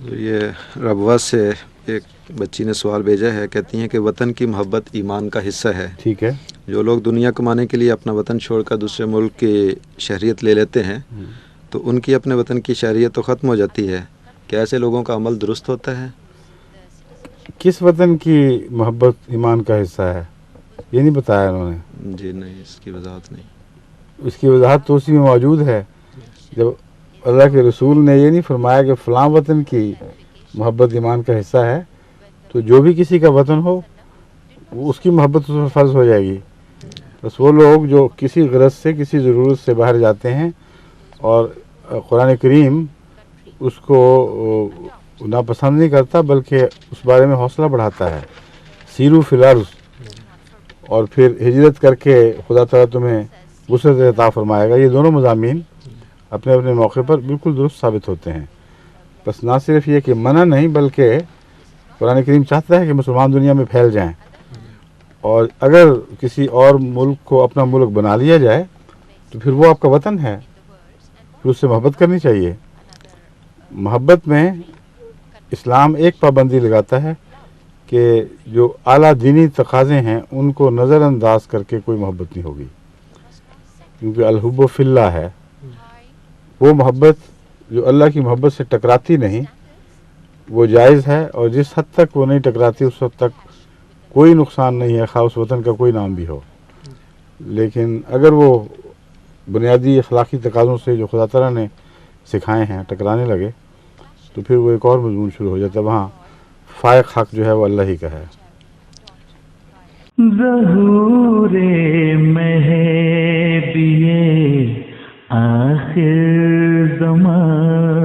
یہ ربوہ سے ایک بچی نے سوال بھیجا ہے، کہتی ہیں کہ وطن کی محبت ایمان کا حصہ ہے۔ ٹھیک ہے. جو لوگ دنیا کمانے کے لیے اپنا وطن چھوڑ کر دوسرے ملک کی شہریت لے لیتے ہیں تو ان کی اپنے وطن کی شہریت تو ختم ہو جاتی ہے، کیا ایسے لوگوں کا عمل درست ہوتا ہے؟ کس وطن کی محبت ایمان کا حصہ ہے یہ نہیں بتایا انہوں نے. جی نہیں، اس کی وضاحت نہیں۔ اس کی وضاحت تو اسی میں موجود ہے. جب اللہ کے رسول نے یہ نہیں فرمایا کہ فلاں وطن کی محبت ایمان کا حصہ ہے، تو جو بھی کسی کا وطن ہو اس کی محبت اس پر فرض ہو جائے گی. بس وہ لوگ جو کسی غرض سے کسی ضرورت سے باہر جاتے ہیں اور قرآن کریم اس کو ناپسند نہیں کرتا بلکہ اس بارے میں حوصلہ بڑھاتا ہے. سیرو فی الارض، اور پھر ہجرت کر کے خدا تعالیٰ تمہیں وسعت عطا فرمائے گا. یہ دونوں مضامین اپنے اپنے موقع پر بالکل درست ثابت ہوتے ہیں. بس نہ صرف یہ کہ منع نہیں، بلکہ قرآن کریم چاہتا ہے کہ مسلمان دنیا میں پھیل جائیں، اور اگر کسی اور ملک کو اپنا ملک بنا لیا جائے تو پھر وہ آپ کا وطن ہے، پھر اس سے محبت کرنی چاہیے. محبت میں اسلام ایک پابندی لگاتا ہے کہ جو اعلیٰ دینی تقاضے ہیں ان کو نظر انداز کر کے کوئی محبت نہیں ہوگی، کیونکہ الحب فی اللہ ہے. وہ محبت جو اللہ کی محبت سے ٹکراتی نہیں وہ جائز ہے، اور جس حد تک وہ نہیں ٹکراتی اس حد تک کوئی نقصان نہیں ہے، خواہ اس وطن کا کوئی نام بھی ہو. لیکن اگر وہ بنیادی اخلاقی تقاضوں سے جو خدا تعالیٰ نے سکھائے ہیں ٹکرانے لگے تو پھر وہ ایک اور مضمون شروع ہو جاتا ہے. وہاں فائق حق جو ہے وہ اللہ ہی کا ہے. ظہور مہدی آخر زمان